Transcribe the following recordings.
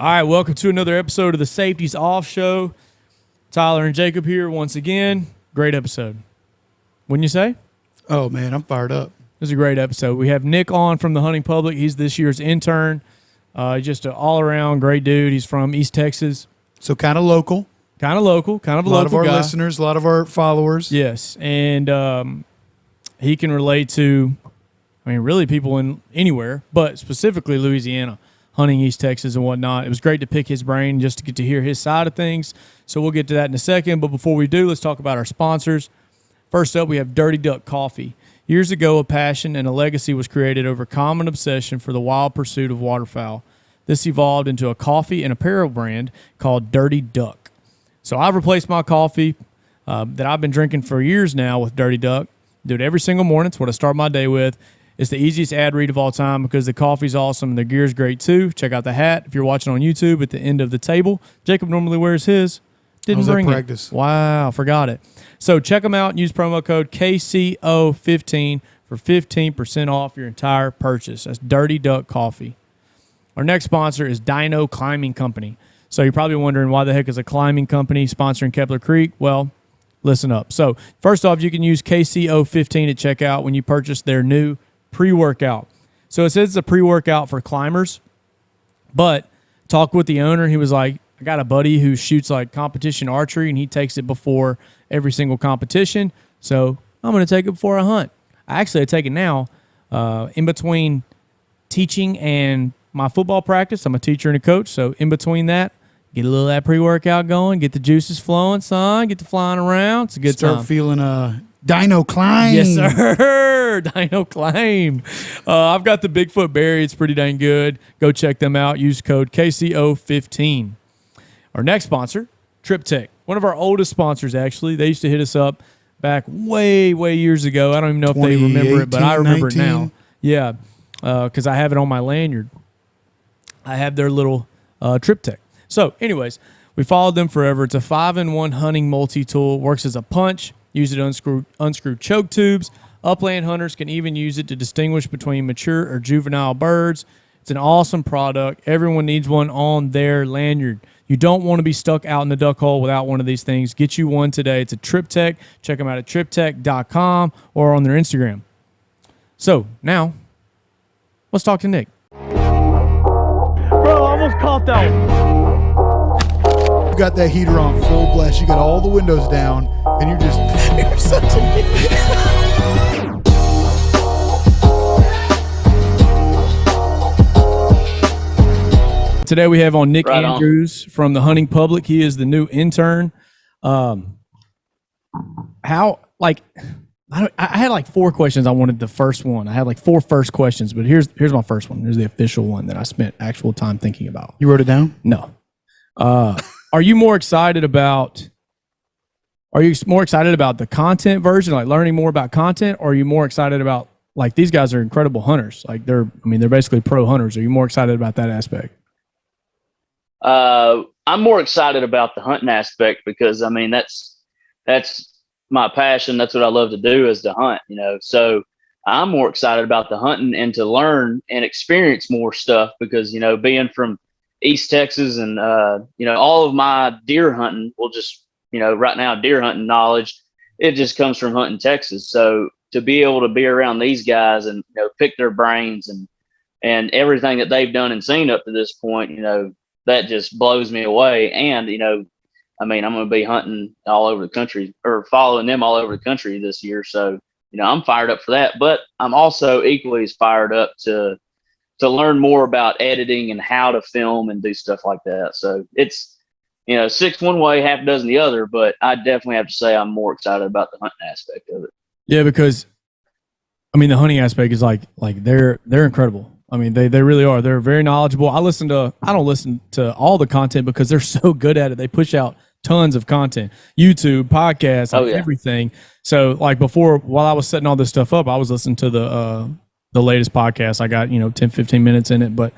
All right, welcome to another episode of the Safeties Off Show. Tyler and Jacob here once again. Great episode. Wouldn't you say? Oh, man, I'm fired up. It was a great episode. We have Nick on from the Hunting Public. He's this year's intern. Just an all-around great dude. He's from East Texas. So kind of local. Kind of local. Kind of a lot of our guy. listeners, a lot of our followers. Yes, and he can relate to, really people in anywhere, but specifically Louisiana, hunting East Texas and whatnot. It was great to pick his brain just to get to hear his side of things. So we'll get to that in a second. But before we do, let's talk about our sponsors. First up, we have Dirty Duck Coffee. Years ago, a passion and a legacy was created over common obsession for the wild pursuit of waterfowl. This evolved into a coffee and apparel brand called Dirty Duck. So I've replaced my coffee that I've been drinking for years now with Dirty Duck. Do it every single morning. It's what I start my day with. It's the easiest ad read of all time because the coffee's awesome and the gear's great too. Check out the hat if you're watching on YouTube at the end of the table. Jacob normally wears his. Didn't bring it. Practice. Wow, forgot it. So check them out and use promo code KCO15 for 15% off your entire purchase. That's Dirty Duck Coffee. Our next sponsor is Dino Climbing Company. So you're probably wondering why the heck is a climbing company sponsoring Kepler Creek? Well, listen up. So first off, you can use KCO15 at checkout when you purchase their new pre-workout. So it says it's a pre-workout for climbers, but talk with the owner. He was like, I got a buddy who shoots like competition archery and he takes it before every single competition. So I'm going to take it before I hunt. I take it now in between teaching and my football practice. I'm a teacher and a coach. So in between that, get a little of that pre-workout going, get the juices flowing, son, get the flying around. It's a good time. Start feeling Dino Climb. Yes, sir. Dino Climb. I've got the Bigfoot Berry. It's pretty dang good. Go check them out. Use code KCO15. Our next sponsor, Trip Tech. One of our oldest sponsors, actually. They used to hit us up back way, way years ago. I don't even know if they remember it, but I remember 19. It now. Yeah, because I have it on my lanyard. I have their little Trip Tech. So, anyways, we followed them forever. It's a 5-in-1 hunting multi-tool. Works as a punch. Use it to unscrew choke tubes. Upland hunters can even use it to distinguish between mature or juvenile birds. It's an awesome product. Everyone needs one on their lanyard. You don't want to be stuck out in the duck hole without one of these things. Get you one today. It's a Trip Tech. Check them out at triptech.com or on their Instagram. So, now, let's talk to Nick. Bro, I almost caught that one. You got that heater on full blast. You got all the windows down, and you're just you're such a Today we have on Nick Andrews from the Hunting Public. He is the new intern. I had like 4 questions. I wanted the first one. I had like 4 first questions, but here's my first one. Here's the official one that I spent actual time thinking about. You wrote it down? No. Are you more excited about the content version, like learning more about content, or are you more excited about, like, these guys are incredible hunters. Like they're basically pro hunters. Are you more excited about that aspect? I'm more excited about the hunting aspect because that's my passion. That's what I love to do, is to hunt, so I'm more excited about the hunting and to learn and experience more stuff because, being from East Texas and, all of my deer hunting right now, deer hunting knowledge, it just comes from hunting Texas. So to be able to be around these guys and, pick their brains and everything that they've done and seen up to this point, that just blows me away. And, I'm going to be hunting all over the country or following them all over the country this year. So, I'm fired up for that, but I'm also equally as fired up to learn more about editing and how to film and do stuff like that. So it's, 6 one way, half a dozen the other, but I definitely have to say I'm more excited about the hunting aspect of it. Yeah, because the hunting aspect is like they're incredible. They really are. They're very knowledgeable. I don't listen to all the content because they're so good at it. They push out tons of content, YouTube, podcasts, everything. So like while I was setting all this stuff up, I was listening to the latest podcast. I got, 10, 15 minutes in it, but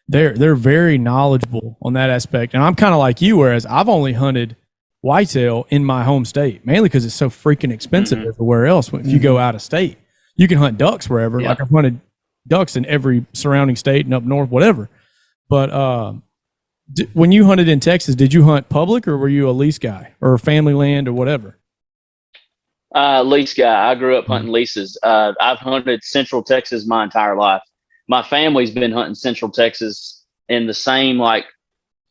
they're very knowledgeable on that aspect. And I'm kind of like you, whereas I've only hunted whitetail in my home state, mainly because it's so freaking expensive everywhere else. If you go out of state, you can hunt ducks wherever. Yeah. Like I've hunted ducks in every surrounding state and up north, whatever. But When you hunted in Texas, did you hunt public or were you a lease guy or family land or whatever? Lease guy. I grew up hunting leases. I've hunted Central Texas my entire life. My family's been hunting Central Texas in the same like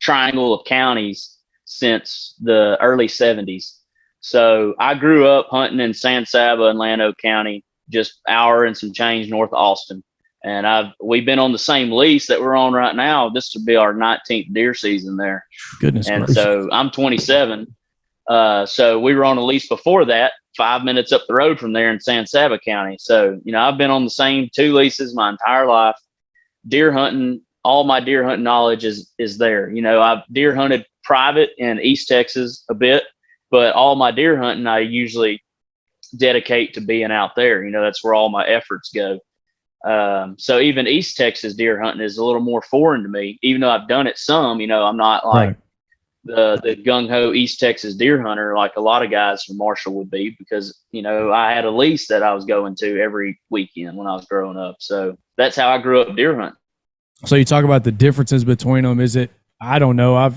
triangle of counties since the early 70s. So I grew up hunting in San Saba and Llano County, just hour and some change north of Austin. And we've been on the same lease that we're on right now. This will be our 19th deer season there. Goodness And gracious. so I'm 27. So we were on a lease before that, 5 minutes up the road from there in San Saba County. So, I've been on the same 2 leases my entire life. Deer hunting, all my deer hunting knowledge is there. I've deer hunted private in East Texas a bit, but all my deer hunting I usually dedicate to being out there. That's where all my efforts go. So even East Texas deer hunting is a little more foreign to me, even though I've done it some. I'm not like Right. the gung-ho East Texas deer hunter like a lot of guys from Marshall would be, because I had a lease that I was going to every weekend when I was growing up. So that's how I grew up deer hunting. So you talk about the differences between them. Is it, I don't know.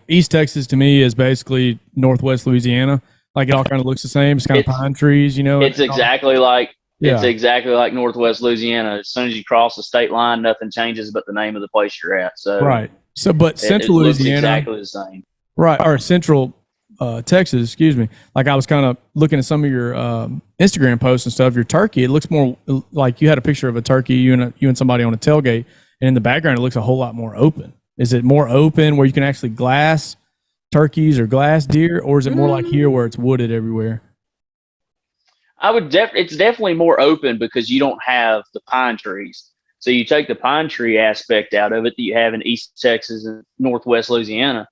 East Texas to me is basically Northwest Louisiana. Like it all kind of looks the same. It's kind of pine trees, It's exactly like Yeah. It's exactly like Northwest Louisiana. As soon as you cross the state line, nothing changes but the name of the place you're at. So Right. So, but Central it looks Louisiana, exactly the same. right, or Central Texas, excuse me. Like I was kind of looking at some of your Instagram posts and stuff. Your turkey, it looks more like you had a picture of a turkey, you and somebody on a tailgate, and in the background, it looks a whole lot more open. Is it more open where you can actually glass turkeys or glass deer, or is it more like here where it's wooded everywhere? It's definitely more open because you don't have the pine trees. So you take the pine tree aspect out of it that you have in East Texas and Northwest Louisiana.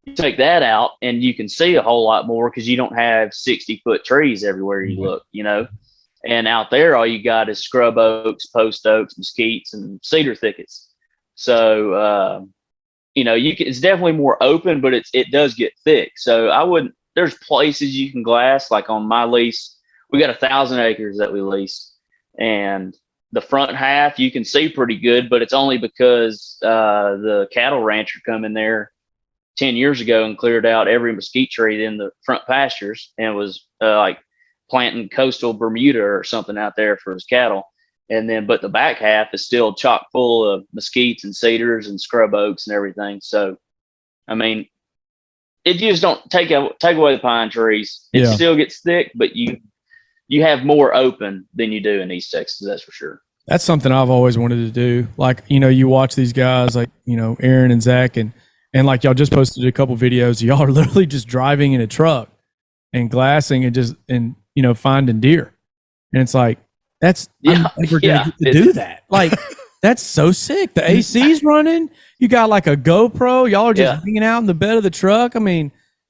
You take that out and you can see a whole lot more because you don't have 60-foot trees everywhere you look, And out there, all you got is scrub oaks, post oaks, mesquites, and cedar thickets. So, it's definitely more open, but it does get thick. So there's places you can glass, like on my lease. We got 1,000 acres that we lease, and the front half you can see pretty good, but it's only because the cattle rancher come in there 10 years ago and cleared out every mesquite tree in the front pastures and was like planting coastal Bermuda or something out there for his cattle. But the back half is still chock full of mesquites and cedars and scrub oaks and everything. So, it just don't take away the pine trees. It still gets thick, but you have more open than you do in East Texas. That's for sure. That's something I've always wanted to do. Like, you watch these guys like, Aaron and Zach and like y'all just posted a couple videos. Y'all are literally just driving in a truck and glassing and finding deer. And it's like, I'm never going to get to do that. Like, that's so sick. The AC's running. You got like a GoPro. Y'all are just hanging out in the bed of the truck.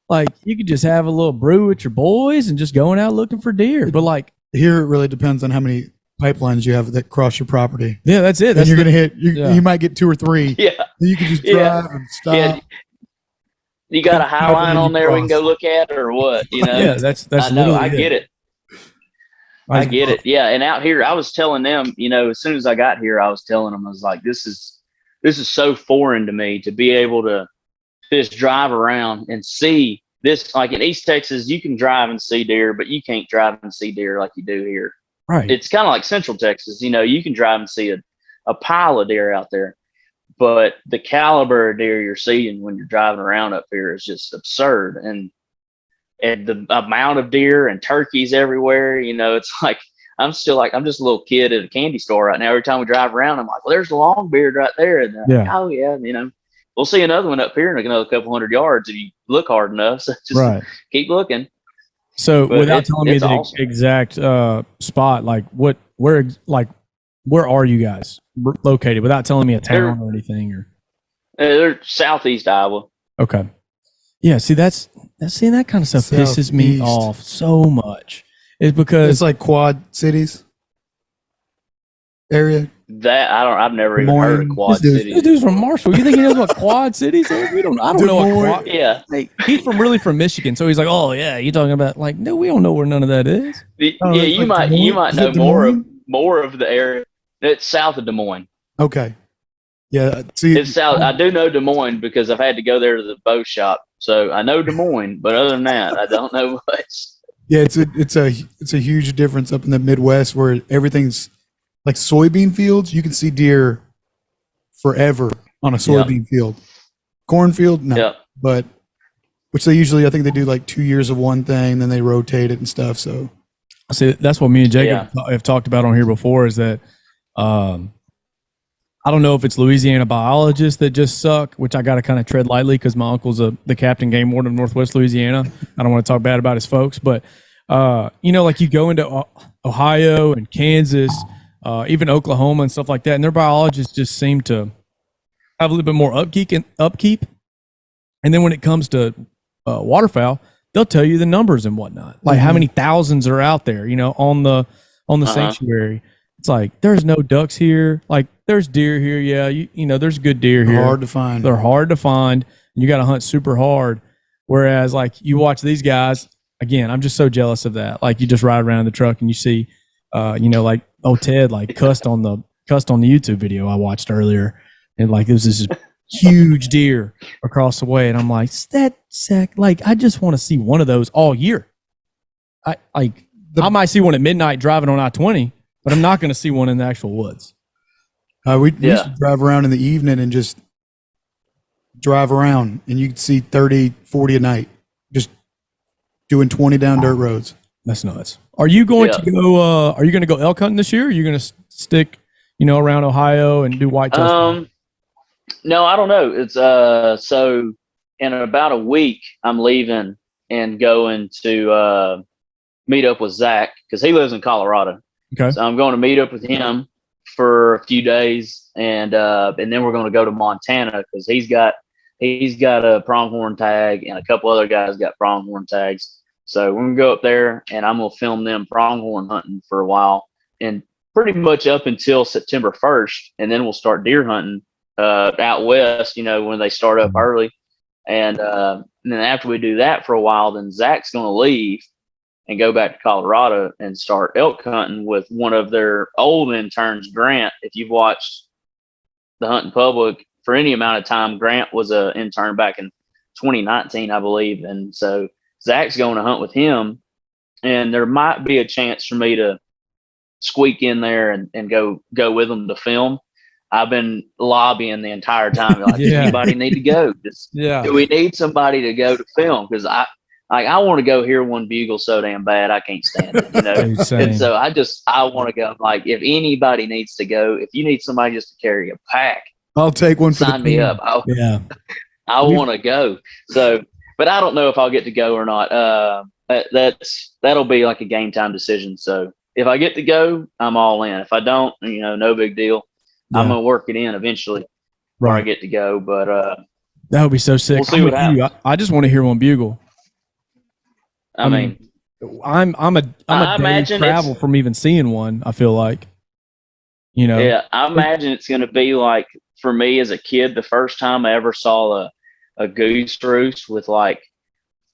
Like you could just have a little brew with your boys and just going out looking for deer. But like here, it really depends on how many pipelines you have that cross your property. Yeah, that's it. And you're going to hit, you might get 2 or 3. Yeah. You can just drive and stop. Yeah. You got a high line on there we can go look at or what, Yeah, that's I know, I get it. I get it. Yeah. And out here, I was telling them, as soon as I got here, I was telling them, I was like, this is so foreign to me to be able to just drive around and see this. Like in East Texas, you can drive and see deer, but you can't drive and see deer like you do here. Right. It's kind of like Central Texas. You can drive and see a pile of deer out there, but the caliber of deer you're seeing when you're driving around up here is just absurd. And the amount of deer and turkeys everywhere, it's like, I'm just a little kid at a candy store right now. Every time we drive around, I'm like, well, there's a longbeard right there. And like, oh yeah, we'll see another one up here in another couple hundred yards if you look hard enough. So just keep looking. So without telling me the awesome. Exact spot, like where are you guys located? Without telling me a town or anything, or they're southeast Iowa. Okay. Yeah. See, that kind of stuff pisses me off so much. It's because it's like Quad Cities area. That I've never even heard of Quad Cities. This dude's from Marshall. You think he knows what Quad Cities is? I don't know what Quad. Yeah, he's really from Michigan, so he's like, oh yeah, you talking about like no, we don't know where none of that is. You might know more of the area. It's south of Des Moines. Okay. Yeah. See, It's south. I do know Des Moines because I've had to go there to the bow shop. So I know Des Moines, but other than that, I don't know much. yeah, it's a huge difference up in the Midwest where everything's like soybean fields. You can see deer forever on a soybean field. Cornfield, no. Yeah. But which they usually, I think they do like 2 years of one thing, then they rotate it and stuff. So See, that's what me and Jacob have talked about on here before. Is that I don't know if it's Louisiana biologists that just suck, which I got to kind of tread lightly because my uncle's the captain game warden of Northwest Louisiana. I don't want to talk bad about his folks, but like you go into Ohio and Kansas, even Oklahoma and stuff like that, and their biologists just seem to have a little bit more upkeep. And then when it comes to waterfowl, they'll tell you the numbers and whatnot, like how many thousands are out there, on the sanctuary. It's like there's no ducks here, like there's deer here. Yeah, there's good deer here. hard to find. They're hard to find, and you got to hunt super hard. Whereas, like you watch these guys, again, I'm just so jealous of that. Like you just ride around in the truck and you see, like Ted, like cussed on the YouTube video I watched earlier, and like it was this huge deer across the way, and I'm like, like I just want to see one of those all year. I might see one at midnight driving on I-20, but I'm not going to see one in the actual woods. We used to drive around in the evening and just drive around, and you could see 30, 40 a night, just doing 20 down dirt roads. That's nuts. Are you going to go? Are you going to go elk hunting this year? Are you going to stick, around Ohio and do whitetail? No, I don't know. It's so in about a week, I'm leaving and going to meet up with Zach because he lives in Colorado. Okay. So I'm going to meet up with him for a few days, and then we're going to go to Montana because he's got a pronghorn tag, and a couple other guys got pronghorn tags. So we're gonna go up there, and I'm gonna film them pronghorn hunting for a while, and pretty much up until September 1st, and then we'll start deer hunting out west. When they start up early, and then after we do that for a while, then Zach's gonna leave and go back to Colorado and start elk hunting with one of their old interns, Grant. If you've watched the Hunting Public for any amount of time, Grant was an intern back in 2019, I believe. And so Zach's going to hunt with him, and there might be a chance for me to squeak in there and go with them to film. I've been lobbying the entire time. Like, does anybody need to go? Do we need somebody to go to film? Because I want to go hear one bugle so damn bad I can't stand it, And so I want to go. Like, if anybody needs to go, if you need somebody just to carry a pack, I'll take one. Sign me up. I want to go. So, but I don't know if I'll get to go or not. That'll be like a game time decision. So if I get to go, I'm all in. If I don't, no big deal. I'm gonna work it in eventually where I get to go. But that would be so sick. We'll see what happens. I just want to hear one bugle. I mean, I'm a day travel from even seeing one. I feel like, Yeah, I imagine it's going to be like for me as a kid, the first time I ever saw a goose roost with like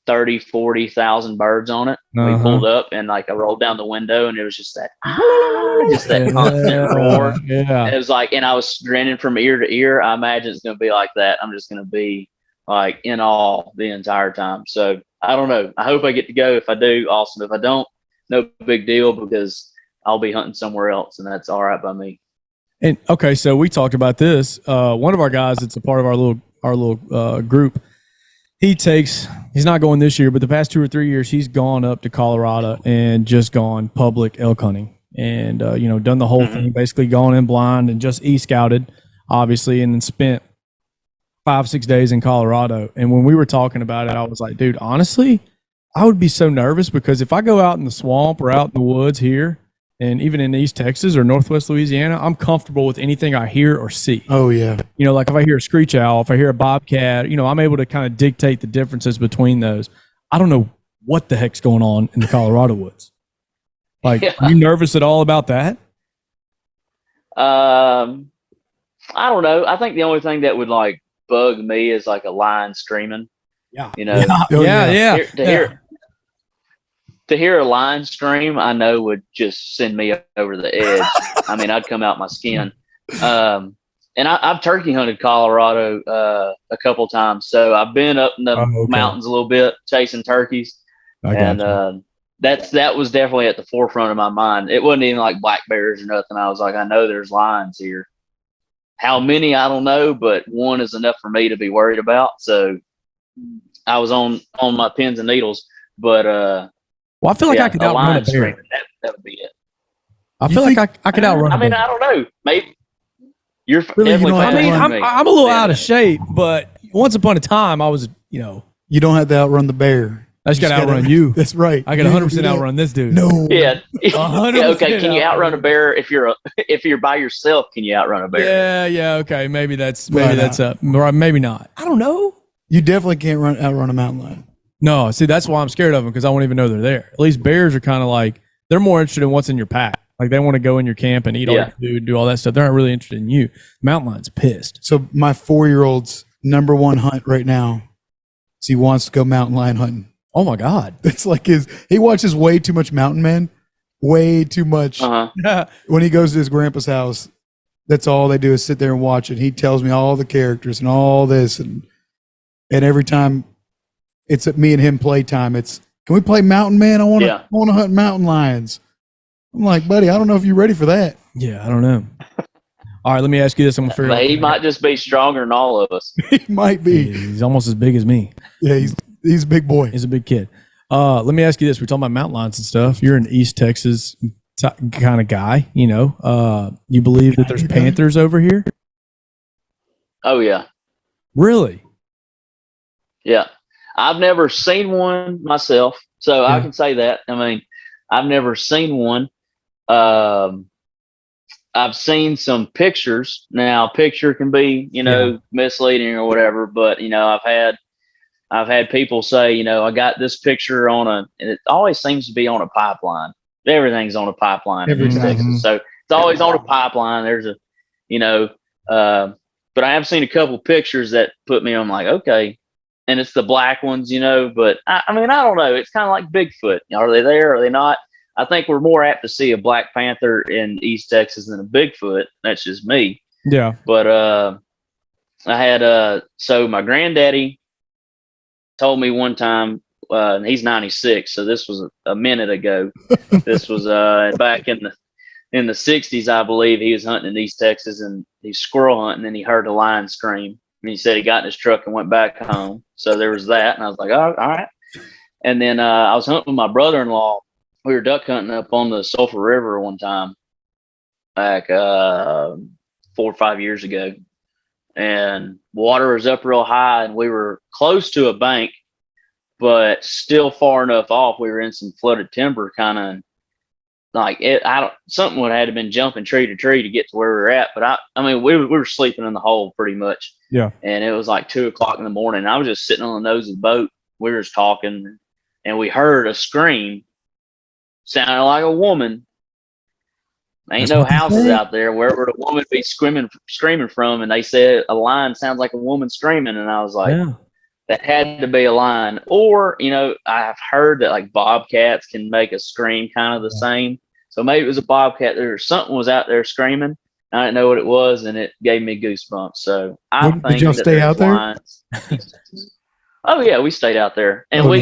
30, 40,000 birds on it. We pulled up and like I rolled down the window and it was just that constant roar. Yeah. It was like, and I was grinning from ear to ear. I imagine it's going to be like that. I'm just going to be like in awe the entire time. So I don't know. I hope I get to go. If I do, awesome. If I don't, no big deal because I'll be hunting somewhere else, and that's all right by me. And okay, so we talked about this. One of our guys that's a part of our little group, he's not going this year, but the past 2 or 3 years, he's gone up to Colorado and just gone public elk hunting and, done the whole thing, basically gone in blind and just e-scouted, obviously, and then spent 5-6 days in Colorado. And when we were talking about it, I was like, dude, honestly, I would be so nervous because if I go out in the swamp or out in the woods here, and even in East Texas or Northwest Louisiana, I'm comfortable with anything I hear or see. Oh, yeah. Like if I hear a screech owl, if I hear a bobcat, I'm able to kind of dictate the differences between those. I don't know what the heck's going on in the Colorado woods. Like, are you nervous at all about that? I don't know. I think the only thing that would like bug me is like a lion screaming. Yeah. To hear a lion scream, I know would just send me over the edge. I mean, I'd come out my skin. And and I've turkey hunted Colorado a couple times, so I've been up in the mountains a little bit chasing turkeys, and that was definitely at the forefront of my mind. It wasn't even like black bears or nothing. I was like, I know there's lions here. How many, I don't know, but one is enough for me to be worried about. So I was on my pins and needles, but well, I feel like I could outrun a bear. That would be it. I feel like I could outrun a bear. I don't know. Maybe you're Really, definitely. I'm a little out of shape, but once upon a time, I was, You don't have to outrun the bear. I just got to outrun you. That's right. I got 100% outrun this dude. No. Yeah. 100% Okay. Can you outrun a bear if you're by yourself? Can you outrun a bear? Yeah. Okay. Maybe that's maybe not. I don't know. You definitely can't outrun a mountain lion. No. See, that's why I'm scared of them, because I won't even know they're there. At least bears are kind of like, they're more interested in what's in your pack. Like they want to go in your camp and eat all your food, do all that stuff. They're not really interested in you. Mountain lion's pissed. So my 4-year-old's number one hunt right now is he wants to go mountain lion hunting. Oh my God. It's like he watches way too much Mountain Man, way too much. When he goes to his grandpa's house, that's all they do is sit there and watch it. He tells me all the characters and all this. And every time it's at me and him playtime, it's, can we play Mountain Man? I want to hunt mountain lions. I'm like, buddy, I don't know if you're ready for that. Yeah, I don't know. All right, let me ask you this. I'm gonna figure out. He might just be stronger than all of us. He might be. He's almost as big as me. Yeah, he's a big boy. He's a big kid. Let me ask you this. We're talking about mountain lions and stuff. You're an East Texas kind of guy, you believe that there's panthers over here? Oh, yeah. Really? Yeah. I've never seen one myself, so I can say that. I mean, I've never seen one. I've seen some pictures. Now, a picture can be, misleading or whatever, but, I've had people say, I got this picture and it always seems to be on a pipeline. Everything's on a pipeline in Texas. So it's always on a pipeline. There's but I have seen a couple pictures that put me on like, okay. And it's the black ones, but I mean, I don't know. It's kind of like Bigfoot. Are they there? Are they not? I think we're more apt to see a black panther in East Texas than a Bigfoot. That's just me. Yeah. But I had so my granddaddy told me one time, and he's 96, so this was a minute ago. This was back in the 60s, I believe. He was hunting in East Texas, and he's squirrel hunting, and he heard a lion scream. And he said he got in his truck and went back home. So there was that, and I was like, oh, all right. And then I was hunting with my brother-in-law. We were duck hunting up on the Sulphur River one time back 4 or 5 years ago. And water was up real high, and we were close to a bank, but still far enough off. We were in some flooded timber, kind of like it. Something would have had to been jumping tree to tree to get to where we were at. But I mean, we were sleeping in the hole pretty much. Yeah. And it was like 2:00 in the morning. I was just sitting on the nose of the boat. We were just talking, and we heard a scream, sounded like a woman. Ain't no houses out there. Where would a woman be screaming from? And they said a lion sounds like a woman screaming. And I was like, that had to be a lion. Or, I've heard that like bobcats can make a scream kind of the same. So maybe it was a bobcat. Something was out there screaming. I didn't know what it was, and it gave me goosebumps. So I think did y'all stay out there? Oh yeah, we stayed out there, and we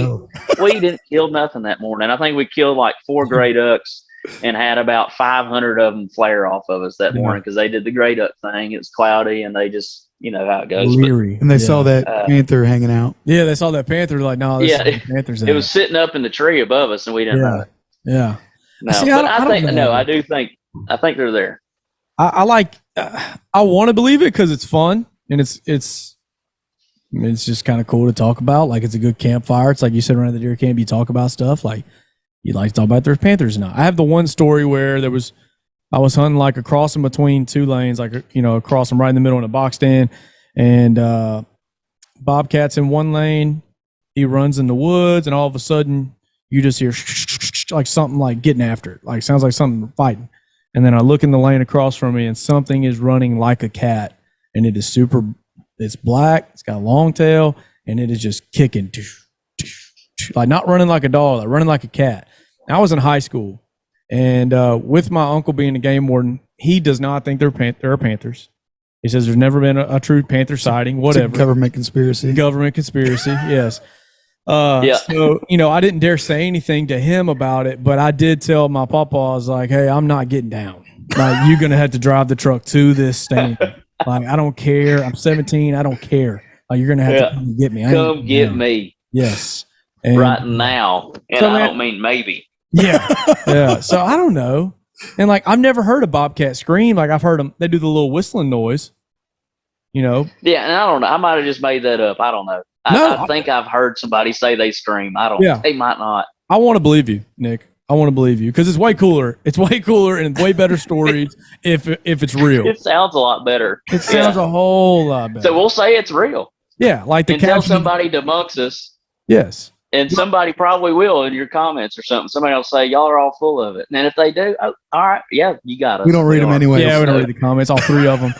didn't kill nothing that morning. I think we killed like 4 gray ducks and had about 500 of them flare off of us that morning because they did the gray duck thing. It was cloudy, and they just, how it goes. And they saw that panther hanging out. Yeah, they saw that panther. Like, no, panther's. It was sitting up in the tree above us, and we didn't know it. Yeah. No, see, I think they're there. I want to believe it because it's fun, and it's just kind of cool to talk about. Like, it's a good campfire. It's like you sit around the deer camp, you talk about stuff. Like, you like to talk about there's panthers or not. I have the one story where I was hunting like across in between 2 lanes, like, across them right in the middle in a box stand, and bobcat's in one lane. He runs in the woods, and all of a sudden you just hear like something like getting after it. Like, sounds like something fighting. And then I look in the lane across from me, and something is running like a cat, and it's black, it's got a long tail, and it is just kicking, like not running like a dog, like running like a cat. I was in high school, and with my uncle being a game warden, he does not think there are panthers. He says there's never been a true panther sighting. It's a Whatever. government conspiracy. Government conspiracy. Yes. Yeah. So, I didn't dare say anything to him about it, but I did tell my papa, I was like, hey, I'm not getting down. Like, you're going to have to drive the truck to this stand. Like, I don't care. I'm 17. I don't care. Like, you're going to have to come and get me. Come get me. Yes. And, right now. And so, I man, don't mean maybe. Yeah. Yeah. So I don't know. And like, I've never heard a bobcat scream. Like, I've heard them, they do the little whistling noise, Yeah. And I don't know. I might have just made that up. I don't know. I think I've heard somebody say they scream. I don't. Yeah. They might not. I want to believe you, Nick. I want to believe you because it's way cooler. It's way cooler and way better stories if it's real. It sounds a lot better. It sounds a whole lot better. So we'll say it's real. Yeah, like the and tell caption. somebody debunks us. Yes. And somebody probably will in your comments or something. Somebody will say, y'all are all full of it. And if they do, all right, yeah, you got us. We don't read them anyway. Yeah, we don't read the comments, all three of them.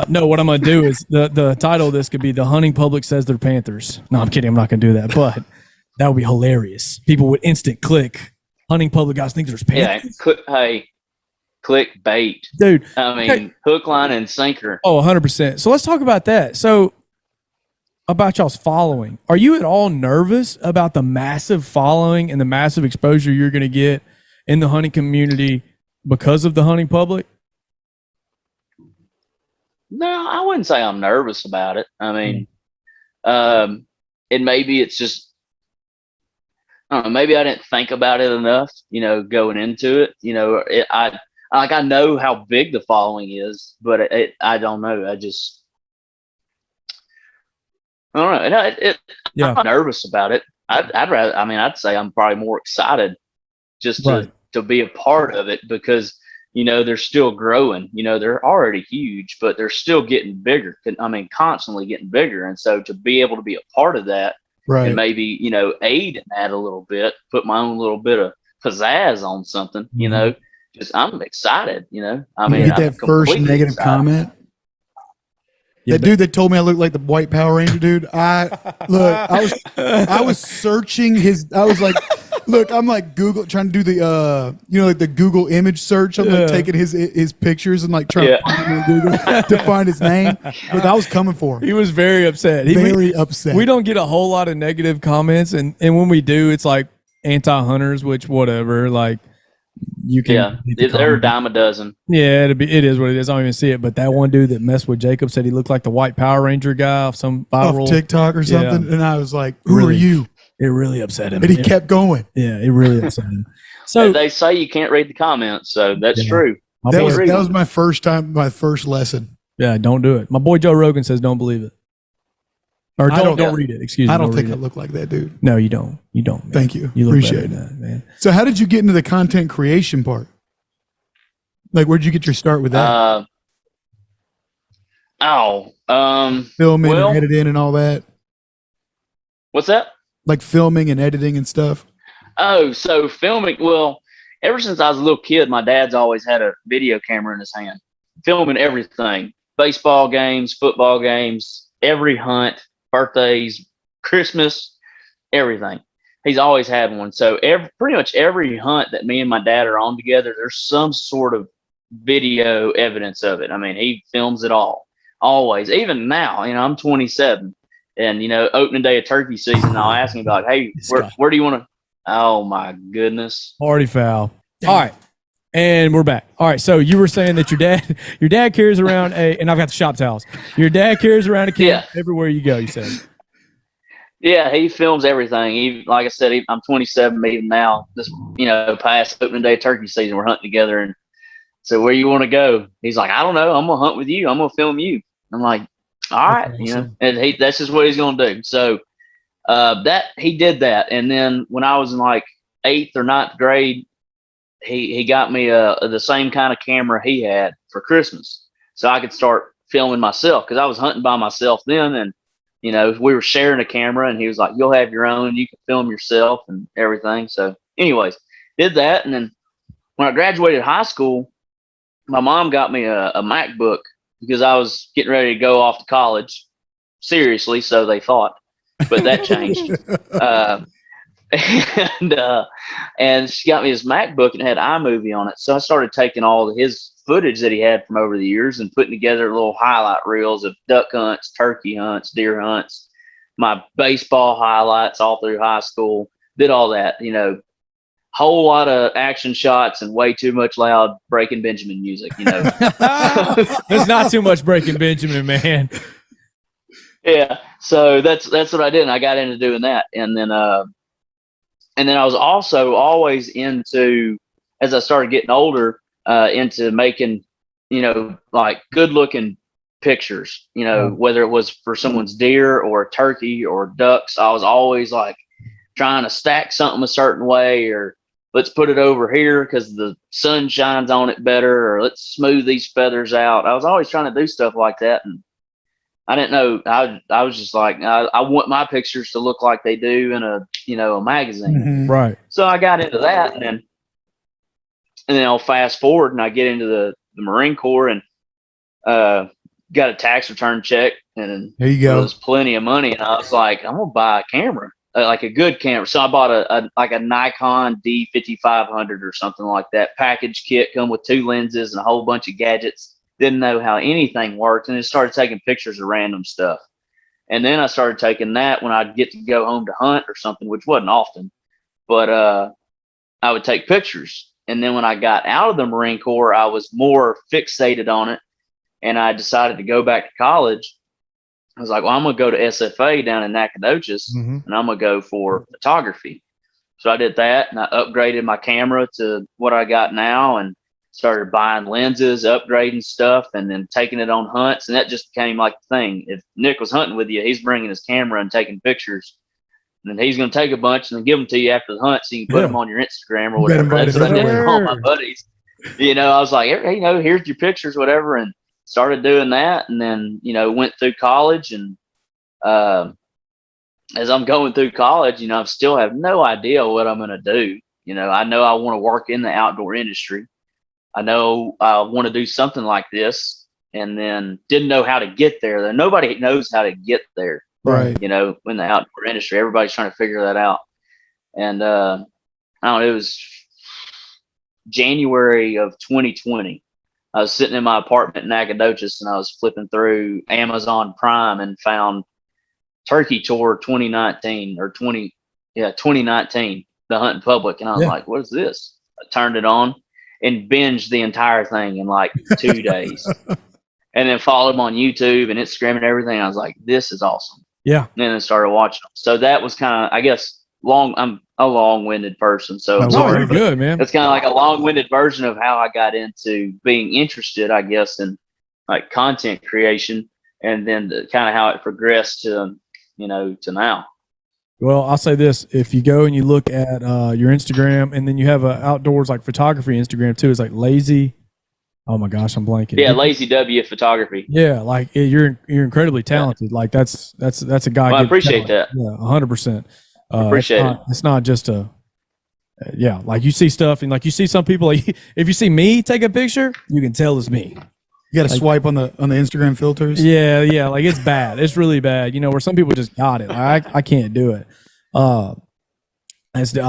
No, what I'm going to do is the title of this could be The Hunting Public Says They're Panthers. No, I'm kidding. I'm not going to do that. But that would be hilarious. People would instant click. Hunting public guys think there's Panthers. Yeah, click bait. Dude. I mean, hook, line, and sinker. Oh, 100%. So let's talk about that. So about y'all's following. Are you at all nervous about the massive following and the massive exposure you're going to get in the hunting community because of the hunting public? No, I wouldn't say I'm nervous about it. I mean, and maybe it's just, I don't know, maybe I didn't think about it enough, going into it. I know how big the following is, but I don't know. I don't know. I'm not nervous about it. I'd say I'm probably more excited just to be a part of it because, they're still growing. They're already huge, but they're still getting bigger. Constantly getting bigger. And so to be able to be a part of that and maybe, aid in that a little bit, put my own little bit of pizzazz on something, just I'm excited, get that first negative comment. That dude that told me I looked like the white Power Ranger dude. I was searching I was like, look, I'm like Google trying to do the like the Google image search. I'm like taking his pictures and like trying to find him in Google to find his name. But I was coming for him. He was very upset. Very upset. We don't get a whole lot of negative comments, and when we do, it's like anti-hunters, which whatever. Like you can, they're a dime a dozen. Yeah, it is what it is. I don't even see it. But that one dude that messed with Jacob said he looked like the white Power Ranger guy off some viral TikTok or something, and I was like, "Who are you?" It really upset him. And he kept going. Yeah, it really upset him. So they say you can't read the comments, so that's true. That was my first lesson. Yeah, don't do it. My boy Joe Rogan says don't believe it. Or don't read it. Excuse me. I don't think I look like that dude. No, you don't. You don't. Man. Thank you. You look Appreciate better than that, man. So how did you get into the content creation part? Like, where'd you get your start with that? Filming and editing and all that. What's that? Like filming and editing and stuff. Oh, so filming. Well, ever since I was a little kid, my dad's always had a video camera in his hand, filming everything: baseball games, football games, every hunt, birthdays, Christmas, everything. He's always had one. So pretty much every hunt that me and my dad are on together, there's some sort of video evidence of it. I mean, he films it all, always. Even now, I'm 27. And, opening day of turkey season, I'll ask him about, hey, where do you want to? Oh, my goodness. Party foul. All right. And we're back. All right. So you were saying that your dad carries around and I've got the shop towels. Your dad carries around a camera everywhere you go, you said. Yeah, he films everything. Like I said, I'm 27 even now. This, past opening day of turkey season, we're hunting together. And so where you want to go? He's like, I don't know. I'm going to hunt with you. I'm going to film you. I'm like, all right, awesome. And that's just what he's going to do. So he did that. And then when I was in like 8th or 9th grade, he got me the same kind of camera he had for Christmas. So I could start filming myself because I was hunting by myself then. And, we were sharing a camera and he was like, you'll have your own. You can film yourself and everything. So anyways, did that. And then when I graduated high school, my mom got me a MacBook because I was getting ready to go off to college. Seriously, so they thought. But that changed. and she got me his MacBook and it had iMovie on it. So I started taking all of his footage that he had from over the years and putting together little highlight reels of duck hunts, turkey hunts, deer hunts, my baseball highlights all through high school. Did all that, whole lot of action shots and way too much loud Breaking Benjamin music, There's not too much Breaking Benjamin, man. Yeah. So that's what I did. And I got into doing that. And then I was also always into, as I started getting older, into making, like good looking pictures, whether it was for someone's deer or a turkey or ducks. I was always like trying to stack something a certain way, or let's put it over here because the sun shines on it better, or let's smooth these feathers out. I was always trying to do stuff like that. And I didn't know. I was just like, I want my pictures to look like they do in a magazine. Mm-hmm. Right. So I got into that, and then I'll fast forward and I get into the Marine Corps and got a tax return check, and there you go. It was plenty of money, and I was like, I'm gonna buy a camera, like a good camera. So I bought a Nikon D5500 or something like that. Package kit, come with 2 lenses and a whole bunch of gadgets. Didn't know how anything worked, and just started taking pictures of random stuff. And then I started taking that when I'd get to go home to hunt or something, which wasn't often, but I would take pictures. And then when I got out of the Marine Corps, I was more fixated on it, and I decided to go back to college. I was like, well, I'm going to go to SFA down in Nacogdoches, and I'm going to go for photography. So I did that, and I upgraded my camera to what I got now, and started buying lenses, upgrading stuff, and then taking it on hunts. And that just became like the thing. If Nick was hunting with you, he's bringing his camera and taking pictures. And then he's going to take a bunch and then give them to you after the hunt so you can put them on your Instagram or whatever. That's what I did with all my buddies. I was like, hey, here's your pictures, whatever, and started doing that. And then, went through college. And as I'm going through college, I still have no idea what I'm going to do. I know I want to work in the outdoor industry. I know I want to do something like this, and then didn't know how to get there. Nobody knows how to get there. Right. In the outdoor industry, everybody's trying to figure that out. And I don't know, it was January of 2020. I was sitting in my apartment in Nacogdoches, and I was flipping through Amazon Prime and found Turkey Tour 2019 2019, the Hunting Public. And I was like, what is this? I turned it on and binged the entire thing in like 2 days. And then followed him on YouTube and Instagram and everything. I was like, this is awesome. Yeah. And then I started watching them. So that was kind of, I guess, I'm a long-winded person. So you're good, man. It's kind of like a long-winded version of how I got into being interested, I guess, in like content creation, and then kind of how it progressed to, to now. Well, I'll say this. If you go and you look at your Instagram, and then you have a outdoors like photography Instagram too, it's like Lazy. Oh my gosh, I'm blanking. Yeah, Lazy W Photography. Yeah, like you're incredibly talented. Yeah. Like that's a guy. Well, I appreciate that. Yeah, 100%. Appreciate it. It's not just a like you see stuff, and like you see some people. Like if you see me take a picture, you can tell it's me. You got to swipe on the Instagram filters. Yeah, like it's bad. It's really bad. Where some people just got it. I can't do it. I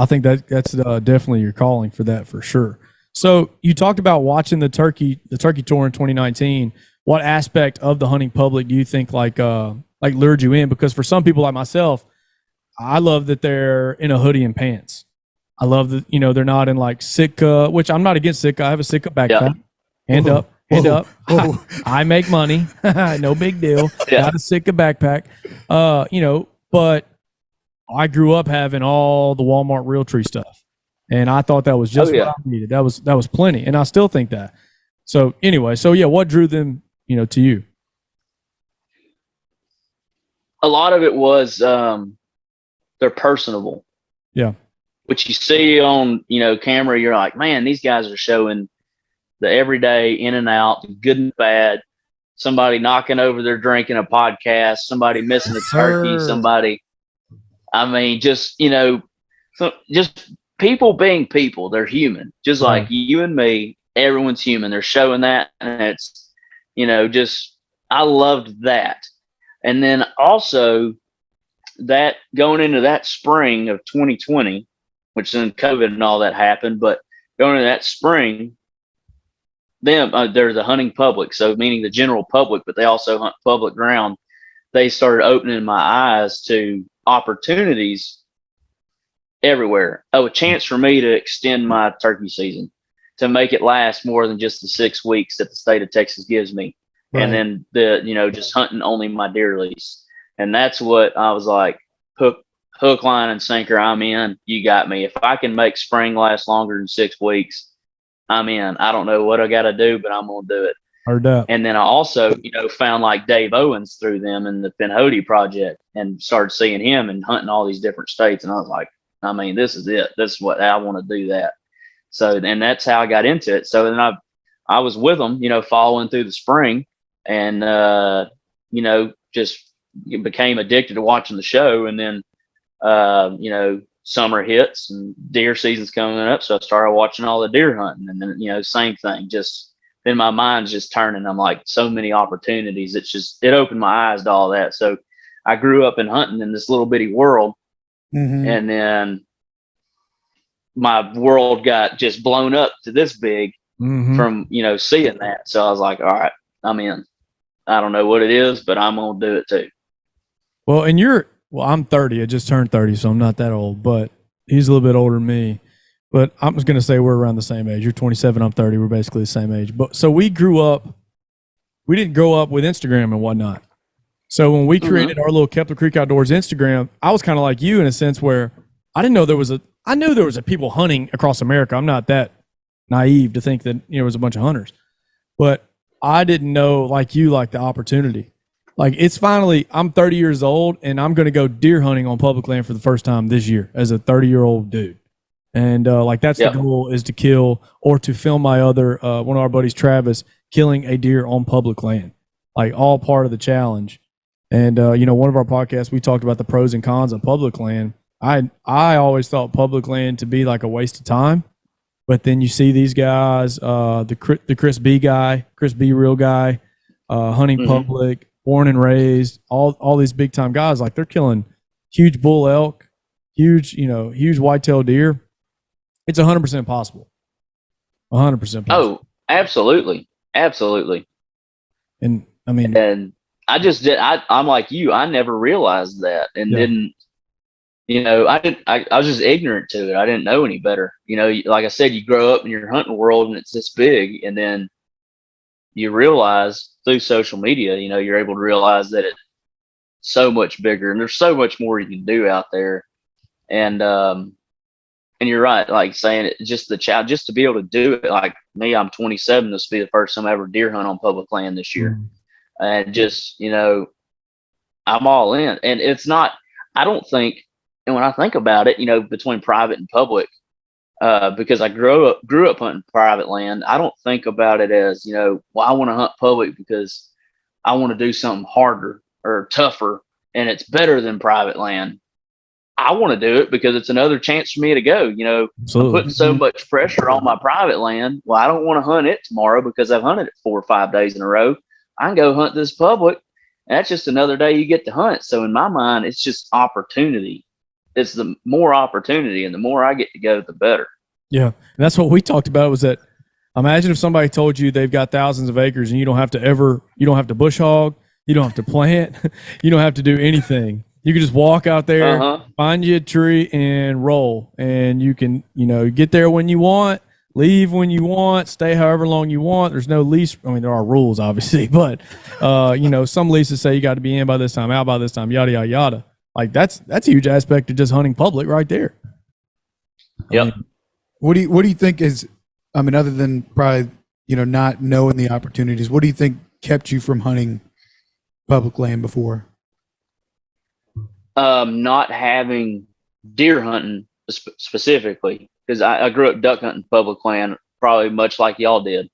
think that's definitely your calling for that for sure. So you talked about watching the turkey tour in 2019. What aspect of the hunting public do you think like lured you in? Because for some people like myself, I love that they're in a hoodie and pants. I love that they're not in like Sitka, which I'm not against Sitka. I have a Sitka backpack. Hand up. I make money. No big deal. Yeah. Got a Sitka backpack. But I grew up having all the Walmart Realtree stuff. And I thought that was just what I needed. That was plenty. And I still think that. So anyway, what drew them, to you? A lot of it was they're personable. Yeah. Which you see on, camera, you're like, man, these guys are showing the everyday in and out, the good and bad. Somebody knocking over their drink in a podcast, somebody missing a turkey, somebody. I mean, just people being people. They're human, just like you and me. Everyone's human. They're showing that, and it's, I loved that. And then also, that going into that spring of 2020, which then COVID and all that happened, but going into that spring, there's a hunting public, so meaning the general public, but they also hunt public ground. They started opening my eyes to opportunities everywhere. Oh, a chance for me to extend my turkey season, to make it last more than just the 6 weeks that the state of Texas gives me. Right. And then just hunting only my deer lease. And that's what I was like, hook, line, and sinker. I'm in. You got me. If I can make spring last longer than 6 weeks, I'm in. I don't know what I got to do, but I'm going to do it. Heard that. And then I also, found like Dave Owens through them in the Pinhoti project and started seeing him and hunting all these different states. And I was like, I mean, this is it. This is what I want to do that. So, and that's how I got into it. So then I was with them, following through the spring and, just became addicted to watching the show. And then, summer hits and deer season's coming up. So I started watching all the deer hunting and then, same thing, just then my mind's just turning. I'm like, so many opportunities. It opened my eyes to all that. So I grew up in hunting in this little bitty world. Mm-hmm. And then my world got just blown up to this big from, seeing that. So I was like, all right, I'm in. I don't know what it is, but I'm going to do it too. Well, and I'm 30. I just turned 30, so I'm not that old, but he's a little bit older than me. But I'm just going to say we're around the same age. You're 27, I'm 30. We're basically the same age. But so we didn't grow up with Instagram and whatnot. So when we created our little Kepler Creek Outdoors Instagram, I was kind of like you in a sense where I knew there was a people hunting across America. I'm not that naive to think that there was a bunch of hunters, but I didn't know like the opportunity. Like it's finally, I'm 30 years old and I'm going to go deer hunting on public land for the first time this year as a 30-year-old dude. And that's the goal, is to kill or to film my other, one of our buddies, Travis, killing a deer on public land, like all part of the challenge. And, one of our podcasts, we talked about the pros and cons of public land. I always thought public land to be like a waste of time. But then you see these guys, the Chris B real guy, hunting public, born and raised, all these big time guys, like they're killing huge bull elk, huge whitetail deer. It's 100% possible. 100% possible. Oh, absolutely. Absolutely. And I mean, and I just did, I'm like you, I never realized that and didn't, I was just ignorant to it. I didn't know any better. Like I said, you grow up in your hunting world and it's this big, and then you realize through social media, you're able to realize that it's so much bigger and there's so much more you can do out there. And you're right, like saying it, just the challenge, just to be able to do it. Like me, I'm 27. This will be the first time I ever deer hunt on public land this year. And just, I'm all in. And it's not, I don't think, and when I think about it, between private and public, because I grew up hunting private land, I don't think about it as, well, I want to hunt public because I want to do something harder or tougher and it's better than private land. I want to do it because it's another chance for me to go. I'm putting so much pressure on my private land. Well, I don't want to hunt it tomorrow because I've hunted it 4 or 5 days in a row. I can go hunt this public, and that's just another day you get to hunt. So in my mind, it's just opportunity. It's the more opportunity, and the more I get to go, the better. Yeah, and that's what we talked about. Was that, imagine if somebody told you they've got thousands of acres and you don't have to bush hog, you don't have to plant, you don't have to do anything. You can just walk out there, find you a tree and roll, and you can, get there when you want, leave when you want, stay however long you want. There's no lease. I mean, there are rules obviously, but some leases say you got to be in by this time, out by this time, yada, yada, yada. Like that's a huge aspect of just hunting public right there. Yep. What do you think is, other than probably, not knowing the opportunities, what do you think kept you from hunting public land before? Not having deer hunting specifically, because I grew up duck hunting public land, probably much like y'all did,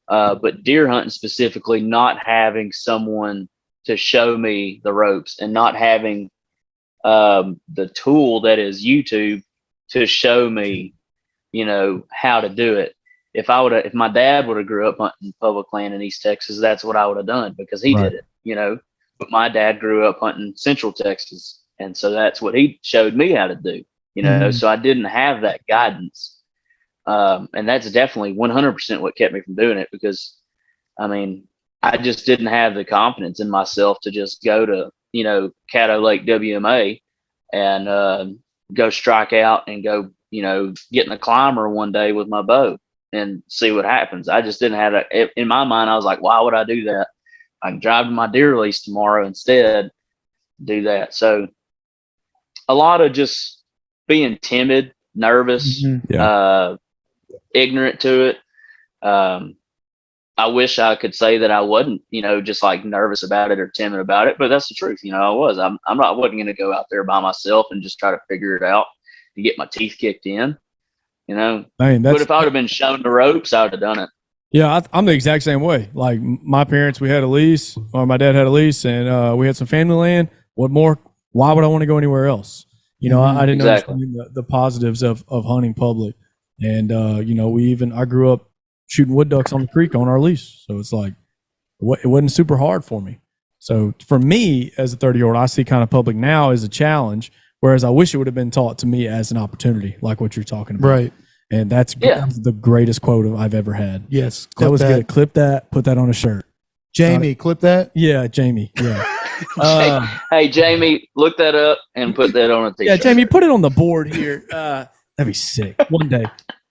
but deer hunting specifically, not having someone to show me the ropes and not having the tool that is YouTube to show me, how to do it. If my dad would have grew up hunting public land in East Texas, that's what I would have done because he did it, but my dad grew up hunting Central Texas, and so that's what he showed me how to do. So I didn't have that guidance, and that's definitely 100% what kept me from doing it, because I mean, I just didn't have the confidence in myself to just go to, Caddo Lake WMA and go strike out and go, get in a climber one day with my bow and see what happens. I just didn't have that. In my mind, I was like, why would I do that? I can drive to my deer release tomorrow instead, do that. So a lot of just being timid, nervous, ignorant to it. I wish I could say that I wasn't, just like nervous about it or timid about it, but that's the truth. I was. I wasn't going to go out there by myself and just try to figure it out and get my teeth kicked in. But if I would have been shown the ropes, I would have done it. Yeah, I'm the exact same way. Like my parents, we had a lease, or my dad had a lease, and we had some family land. What more? Why would I want to go anywhere else? I didn't understand the positives of hunting public, and I grew up shooting wood ducks on the creek on our lease, so it's like it wasn't super hard for me. So for me, as a 30-year-old, I see kind of public now as a challenge, whereas I wish it would have been taught to me as an opportunity, like what you're talking about. Right. And that's the greatest quote I've ever had. Yes. That was good. Clip that, put that on a shirt. Jamie, clip that? Yeah, Jamie. Yeah. Hey, Jamie, look that up and put that on a t-shirt. Yeah, Jamie, put it on the board here. That'd be sick. One day.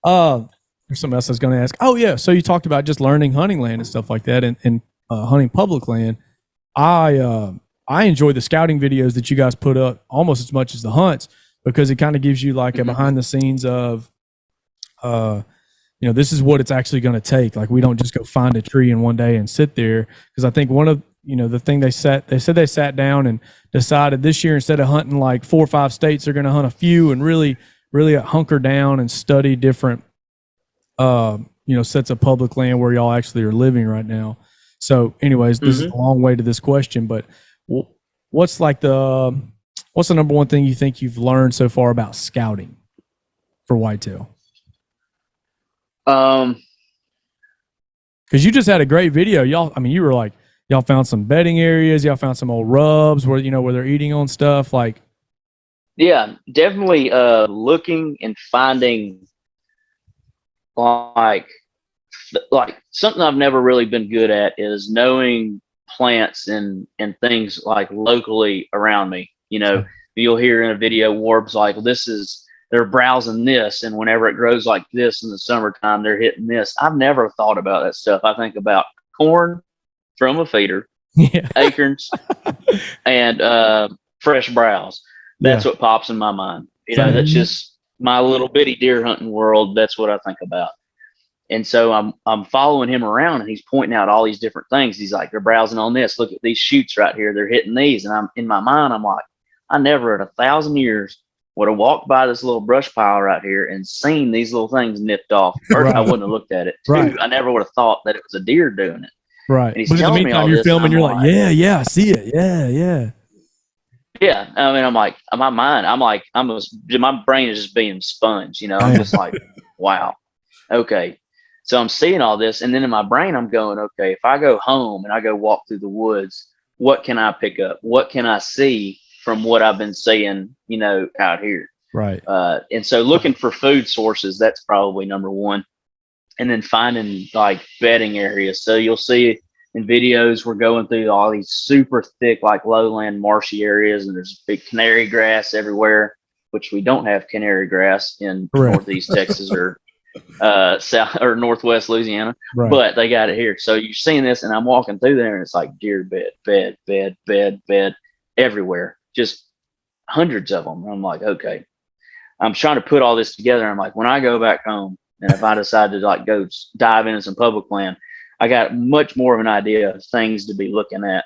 There's something else I was going to ask. Oh, yeah. So you talked about just learning hunting land and stuff like that and hunting public land. I enjoy the scouting videos that you guys put up almost as much as the hunts, because it kind of gives you like a behind the scenes of, this is what it's actually going to take. Like, we don't just go find a tree in one day and sit there. Because I think one of, the thing they said they sat down and decided this year, instead of hunting like 4 or 5 states, they're going to hunt a few and really hunker down and study different, sets of public land where y'all actually are living right now. So anyways, this is a long way to this question, but what's the number one thing you think you've learned so far about scouting for whitetail? Because you just had a great video. You were like, y'all found some bedding areas. Y'all found some old rubs where they're eating on stuff. Like, yeah, definitely looking and finding like something I've never really been good at is knowing plants and things like locally around me. You'll hear in a video warbs like, they're browsing this, and whenever it grows like this in the summertime, they're hitting this. I've never thought about that stuff. I think about corn from a feeder, acorns, and fresh browse. That's what pops in my mind. That's just my little bitty deer hunting world. That's what I think about. And so I'm following him around, and he's pointing out all these different things. He's like, they're browsing on this. Look at these shoots right here. They're hitting these. And I'm in my mind, I'm like, I never in 1,000 years would have walked by this little brush pile right here and seen these little things nipped off. First, I wouldn't have looked at it. Two, I never would have thought that it was a deer doing it. Right. And he's telling me all this. You're filming, you're like, yeah, I see it. Yeah. Yeah. I mean, I'm like, my mind, my brain is just being sponge, I'm just like, wow. Okay. So I'm seeing all this, and then in my brain, I'm going, okay, if I go home and I go walk through the woods, what can I pick up? What can I see from what I've been seeing, out here? Right. And so looking for food sources, that's probably number one. And then finding like bedding areas. So you'll see in videos, we're going through all these super thick, like lowland marshy areas, and there's big canary grass everywhere, which we don't have canary grass in Northeast Texas or south or Northwest Louisiana, but they got it here. So you're seeing this, and I'm walking through there, and it's like deer bed everywhere, just hundreds of them. And I'm like, okay, I'm trying to put all this together. I'm like, when I go back home, and if I decide to like go dive into some public land, I got much more of an idea of things to be looking at.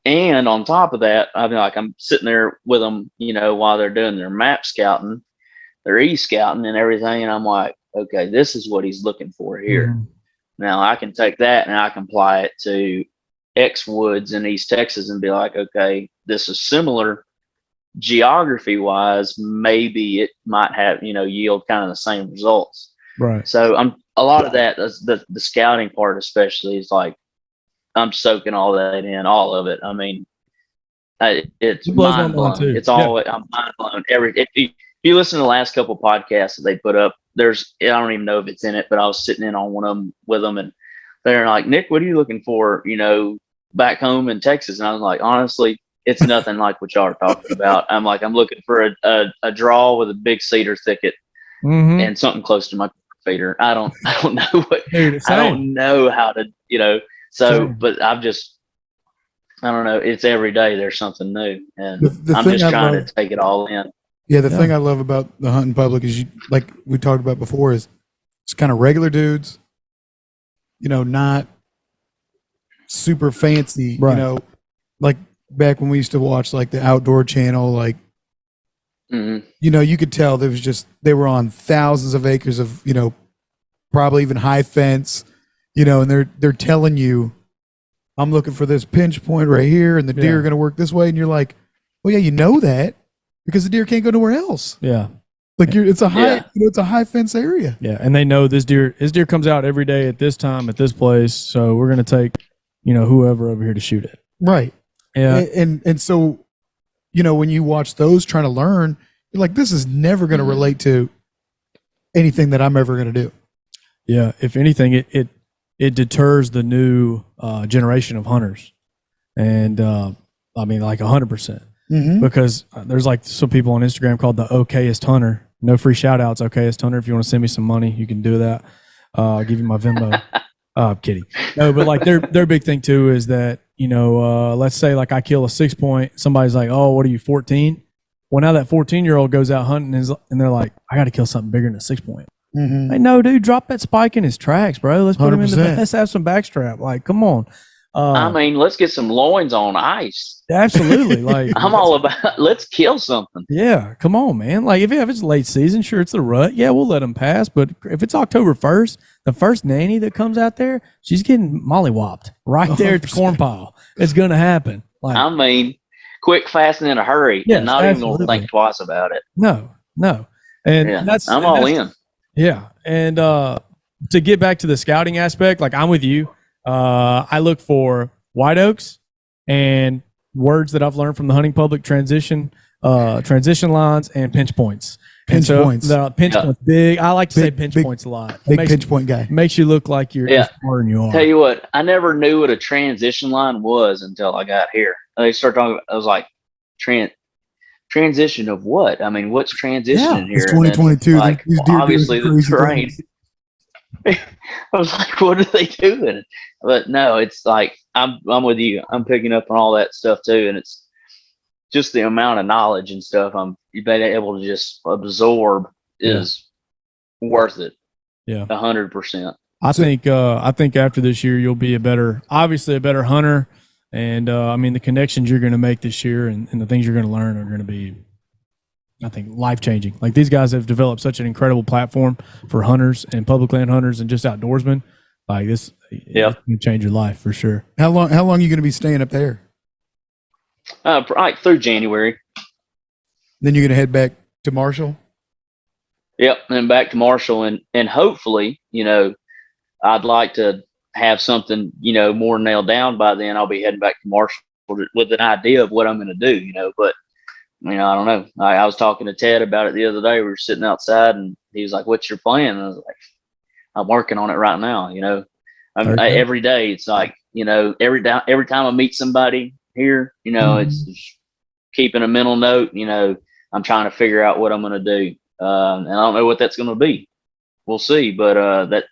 And on top of that, I'm sitting there with them, while they're doing their map scouting, their e-scouting and everything. And I'm like, okay, this is what he's looking for here. Now I can take that and I can apply it to X woods in East Texas and be like, okay, this is similar geography wise. Maybe it might have, yield kind of the same results. Right. So a lot of that, the scouting part especially, is like I'm soaking all that in, all of it. I mean, it's It blows my mind mind blowing. too. It's all I'm mind blown. If you listen to the last couple podcasts that they put up, I don't even know if it's in it, but I was sitting in on one of them with them, and they're like, Nick, what are you looking for? Back home in Texas, and I was like, honestly, it's nothing like what y'all are talking about. I'm looking for a draw with a big cedar thicket and something close to my feeder. I don't know what. Dude, I don't know how to, Same. but I don't know. It's every day there's something new, and The I'm thing just I trying love- to take it all in. Yeah, the thing I love about the hunting public is like we talked about before, is it's kind of regular dudes, not super fancy, Right. like back when we used to watch like the outdoor channel, like, Mm-hmm. you could tell they were on thousands of acres of, probably even high fence, and they're telling you, I'm looking for this pinch point right here, and the deer are going to work this way. And you're like, well, yeah, you know that because the deer can't go nowhere else. Yeah. Like it's a high, it's a high fence area. Yeah. And they know his deer comes out every day at this time at this place. So we're going to take, whoever over here to shoot it. Right. Yeah. And so, when you watch those trying to learn, you're like, this is never going to relate to anything that I'm ever going to do. Yeah. If anything, it deters the new generation of hunters. And I mean, like 100%. Because there's like some people on Instagram called the okayest hunter. No free shout outs, okayest hunter. If you want to send me some money, you can do that. I'll give you my Venmo. I'm kidding. No, but like their big thing too is that, let's say like I kill a 6-point, somebody's like, oh, what are you, 14? Well, now that 14-year-old goes out hunting and they're like, I got to kill something bigger than a 6-point. Hey, no, dude, drop that spike in his tracks, bro. Let's put him in let's have some backstrap. Like, come on. I mean, let's get some loins on ice. Absolutely. Like I'm all about, let's kill something. Yeah, come on, man. Like if it's late season, sure, it's the rut. Yeah, we'll let them pass. But if it's October 1st, the first nanny that comes out there, she's getting mollywopped right there at the corn pile. It's going to happen. Like, I mean, quick, fast, and in a hurry, Yes, and not even absolutely. going to think twice about it. No. And Yeah, I'm all in. Yeah. And to get back to the scouting aspect, like I'm with you. I look for white oaks and words that I've learned from the hunting public, transition lines and pinch points. Pinch points. The pinch points, big. I like to say pinch points a lot. Big pinch point guy. Makes you look like you're smarter than you are. Tell you what, I never knew what a transition line was until I got here. They started talking. I was like, transition of what? I mean, what's transition here? It's 2022. Like, These deer obviously doing the crazy terrain. things. I was like, what are they doing? But no, it's like I'm with you. I'm picking up on all that stuff too, and it's just the amount of knowledge and stuff you've been able to just absorb is worth it. Yeah, 100%. I think after this year you'll be a better hunter, and I mean the connections you're going to make this year and the things you're going to learn are going to be, I think, life-changing. Like these guys have developed such an incredible platform for hunters and public land hunters and just outdoorsmen. Like this, it's going to change your life for sure. How long are you going to be staying up there? Right through January. Then you're going to head back to Marshall? Yep, and back to Marshall, and hopefully, I'd like to have something, more nailed down by then. I'll be heading back to Marshall with an idea of what I'm going to do, but I don't know. I was talking to Ted about it the other day. We were sitting outside, and he was like, "What's your plan?" And I was like, "I'm working on it right now." Every day it's like, every time I meet somebody here, it's just keeping a mental note. I'm trying to figure out what I'm going to do, and I don't know what that's going to be. We'll see, but that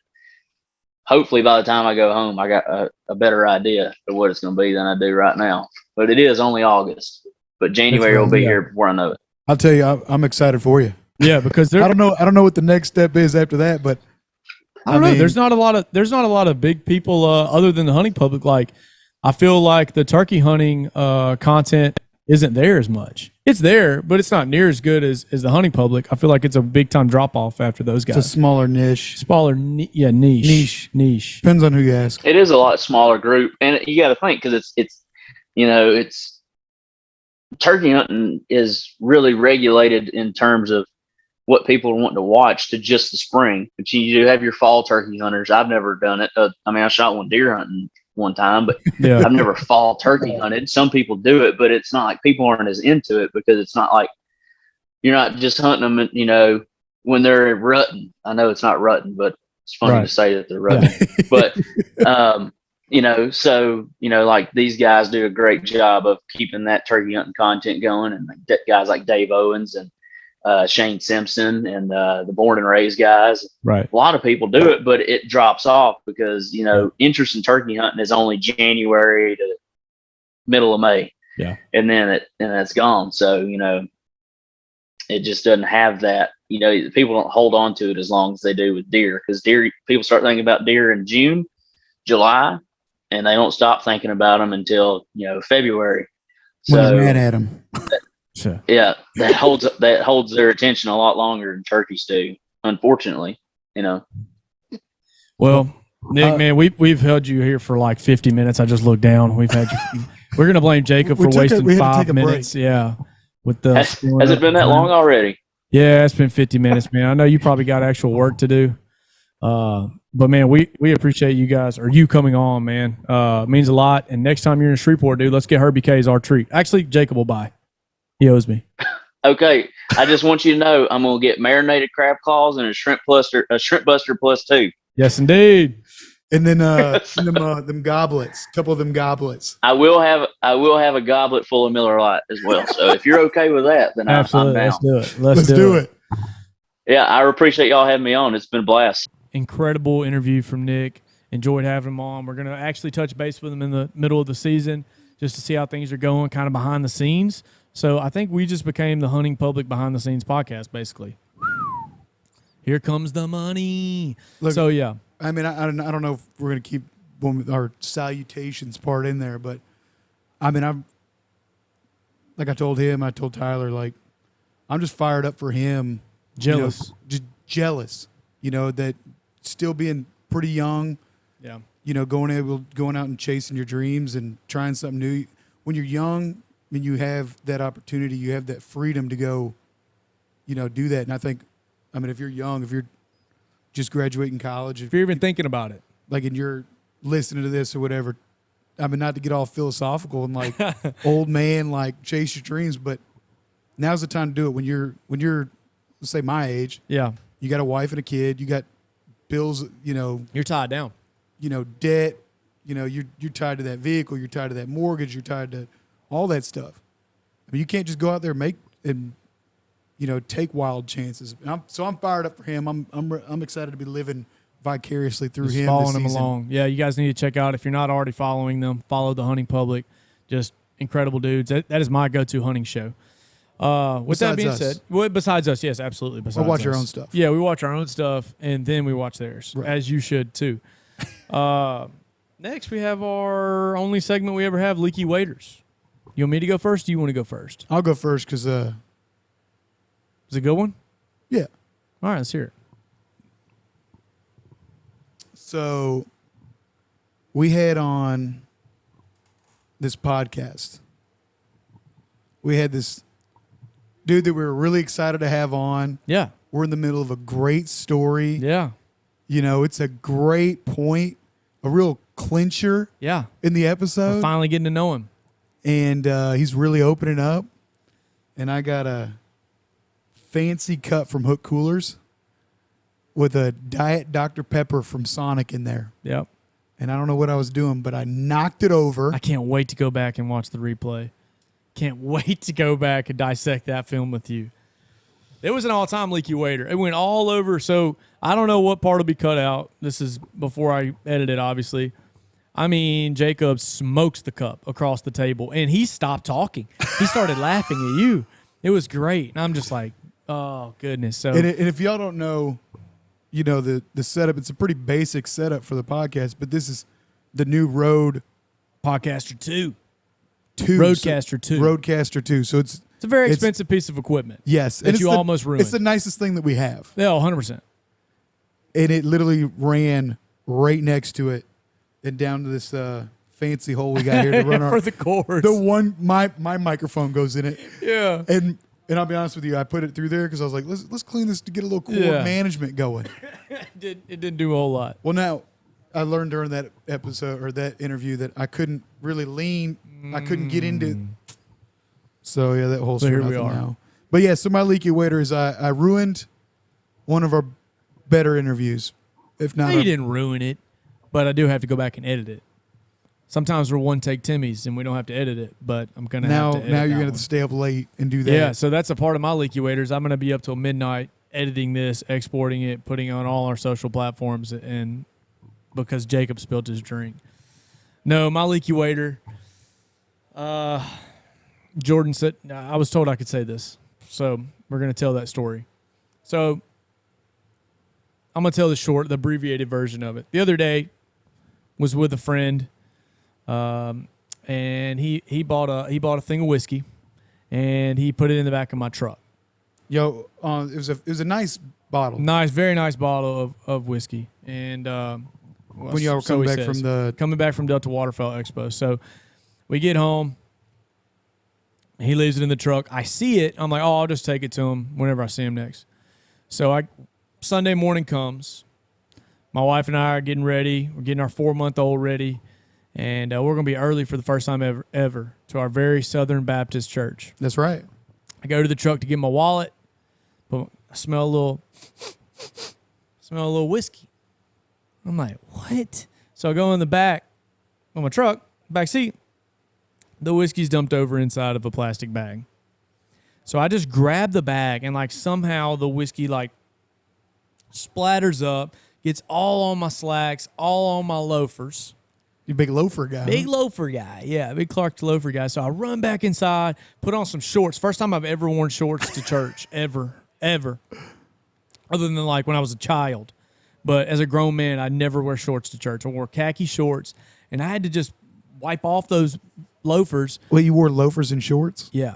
hopefully by the time I go home, I got a better idea of what it's going to be than I do right now. But it is only August. But January will be here before I know it. I'll tell you, I'm excited for you. Yeah, because I don't know what the next step is after that, but I don't know. There's not a lot of big people other than the hunting public. Like I feel like the turkey hunting content isn't there as much. It's there, but it's not near as good as the hunting public. I feel like it's a big time drop off after those guys. It's a smaller niche. Niche. Depends on who you ask. It is a lot smaller group, and you got to think because it's turkey hunting is really regulated in terms of what people are wanting to watch to just the spring. But you do have your fall turkey hunters. I've never done it. I shot one deer hunting one time, but Yeah. I've never fall turkey hunted. Some people do it, but it's not like people aren't as into it because it's not like you're not just hunting them, you know, when they're rutting. I know it's not rutting, but it's funny to say that they're rutting. Yeah. But you know, so you know, like these guys do a great job of keeping that turkey hunting content going, and like guys like Dave Owens and Shane Simpson and the Born and Raised guys. Right. A lot of people do it, but it drops off because you know interest in turkey hunting is only January to middle of May. Yeah. And then it's gone. So you know, it just doesn't have that. You know, people don't hold on to it as long as they do with deer, because deer, people start thinking about deer in June, July, and they don't stop thinking about them until, you know, February. When So they're mad at them. Sure. yeah, that holds their attention a lot longer than turkeys do, unfortunately, you know. Well, Nick, man, we've held you here for like 50 minutes. I just looked down. We're gonna blame Jacob for wasting 5 minutes. Yeah. With the Has it been that long already? Yeah, it's been 50 minutes, man. I know you probably got actual work to do. But man, we appreciate you guys, or you coming on, man. It means a lot. And next time you're in Shreveport, dude, let's get Herbie K's our treat. Actually, Jacob will buy. He owes me. Okay. I just want you to know I'm gonna get marinated crab claws and a shrimp buster +2. Yes, indeed. And then them goblets, a couple of them goblets. I will have a goblet full of Miller Lite as well. So if you're okay with that, then Absolutely. I'm down. Let's do it. Let's do it. Yeah, I appreciate y'all having me on. It's been a blast. Incredible interview from Nick. Enjoyed having him on. We're going to actually touch base with him in the middle of the season just to see how things are going, kind of behind the scenes. So I think we just became the Hunting Public Behind the Scenes podcast, basically. Here comes the money. Look, so, yeah. I mean, I don't know if we're going to keep our salutations part in there, but I mean, I'm like I told him, I told Tyler, like, I'm just fired up for him. Jealous. You know, just jealous, you know, that still being pretty young, Yeah. you know, going out and chasing your dreams and trying something new. When you're young, when you have that opportunity, you have that freedom to go, you know, do that. And I think, I mean, if you're young, if you're just graduating college, If you're even thinking about it. like, and you're listening to this or whatever, I mean, not to get all philosophical and like old man, like chase your dreams, but now's the time to do it. When you're, let's say my age, Yeah. you got a wife and a kid, you got bills, you know, You're tied down. you know, debt, you know, you're tied to that vehicle, you're tied to that mortgage, you're tied to all that stuff. I mean, you can't just go out there and make and, you know, take wild chances. So I'm fired up for him. I'm excited to be living vicariously through Just him. following this them season. along. Yeah, you guys need to check out. If you're not already following them, follow the Hunting Public. Just incredible dudes. That is my go-to hunting show. With that Besides being us. said, besides us, yes, absolutely. Besides We watch our us. own stuff. Yeah, we watch our own stuff, and then we watch theirs, Right. as you should too. Next, we have our only segment we ever have, Leaky Waiters. You want me to go first? Or do you want to go first? I'll go first because, Is it a good one? yeah. All right, let's hear it. So we had on this podcast. We had this dude that we were really excited to have on. Yeah, We're in the middle of a great story. yeah, You know, it's a great point, a real clincher yeah. in the We're episode. finally getting to know him. And he's really opening up. And I got a fancy cup from Hook Coolers with a Diet Dr. Pepper from Sonic in there. Yep. And I don't know what I was doing, but I knocked it over. I can't wait to go back and watch the replay. Can't wait to go back and dissect that film with you. It was an all-time Leaky Waiter. It went all over. So I don't know what part will be cut out. This is before I edit it, obviously. I mean, Jacob smokes the cup across the table, and he stopped talking. He started laughing at you. It was great. And I'm just like, oh, goodness. So And if y'all don't know, you know, the setup, it's a pretty basic setup for the podcast, but this is the new Rode Podcaster 2. 2. Roadcaster 2. Roadcaster 2. So It's a very expensive piece of equipment. Yes. That you almost ruined. It's the nicest thing that we have. Yeah, 100%. And it literally ran right next to it and down to this fancy hole we got here to run our For the chords. the one my microphone goes in it. Yeah. And I'll be honest with you, I put it through there because I was like, let's clean this to get a little cord Yeah. management going. It didn't do a whole lot. Well, now I learned during that episode or that interview that I couldn't really lean. I couldn't get into. So yeah, that holds So for here we nothing are. now. But yeah, so my leaky waiter is I ruined one of our better interviews. If not, You didn't ruin it, but I do have to go back and edit it. Sometimes we're one take Timmy's and we don't have to edit it, but I'm gonna have to edit now you're that gonna one. stay up late and do that. Yeah, so that's a part of my leaky waiters. I'm gonna be up till midnight editing this, exporting it, putting it on all our social platforms, and because Jacob spilled his drink. No, my leaky waiter. Jordan said I was told I could say this, so we're gonna tell that story. So I'm gonna tell the abbreviated version of it. The other day was with a friend, and he bought a thing of whiskey, and he put it in the back of my truck. Yo, it was a nice bottle. Nice, very nice bottle of whiskey. And When y'all were coming back from Delta Waterfowl Expo. So we get home. He leaves it in the truck. I see it. I'm like, oh, I'll just take it to him whenever I see him next. So Sunday morning comes. My wife and I are getting ready. We're getting our 4-month-old ready. And we're going to be early for the first time ever to our very Southern Baptist church. That's right. I go to the truck to get my wallet, but I smell a little whiskey. I'm like, what? So I go in the back of my truck, back seat. The whiskey's dumped over inside of a plastic bag. So I just grab the bag and somehow the whiskey splatters up, gets all on my slacks, all on my loafers. You big loafer guy. Big huh? loafer guy. Yeah, big Clark loafer guy. So I run back inside, put on some shorts. First time I've ever worn shorts to church, ever. Other than when I was a child. But as a grown man, I never wear shorts to church. I wore khaki shorts, and I had to just wipe off those loafers. Well, you wore loafers and shorts? Yeah,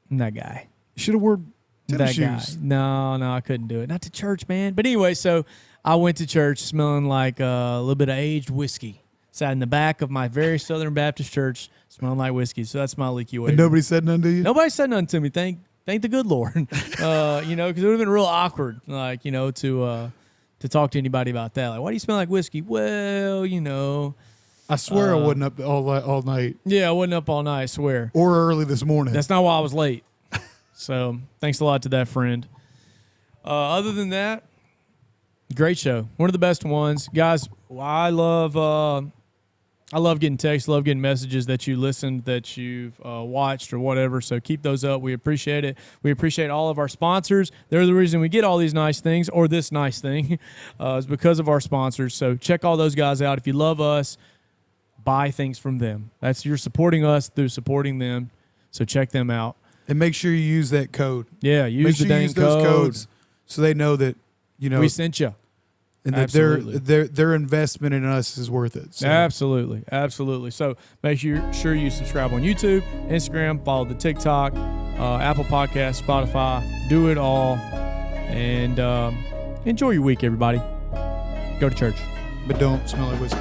I'm that guy. You should have wore tennis That shoes. guy. No, I couldn't do it. Not to church, man. But anyway, so I went to church smelling like a little bit of aged whiskey. Sat in the back of my very Southern Baptist church, smelling like whiskey. So that's my leaky waiter. And nobody said nothing to you? Nobody said nothing to me. Thank the good Lord. Because it would have been real awkward, to talk to anybody about that. Like, why do you smell like whiskey? Well, I swear I wasn't up all night Yeah, I wasn't up all night, I swear. or early this morning. That's not why I was late. So thanks a lot to that friend. Other than that, great show. One of the best ones. Guys, I love getting texts, love getting messages that you listened, that you've watched or whatever. So keep those up. We appreciate it. We appreciate all of our sponsors. They're the reason we get all these nice things, or this nice thing, is because of our sponsors. So check all those guys out. If you love us, buy things from them. You're supporting us through supporting them. So check them out. And make sure you use that code. Yeah, use Make the sure you dang use those code. codes so they know that, We sent you. and that Absolutely. their investment in us is worth it. So. Absolutely. So make sure you subscribe on YouTube, Instagram, follow the TikTok, Apple Podcasts, Spotify. Do it all. And enjoy your week, everybody. Go to church. But don't smell like whiskey.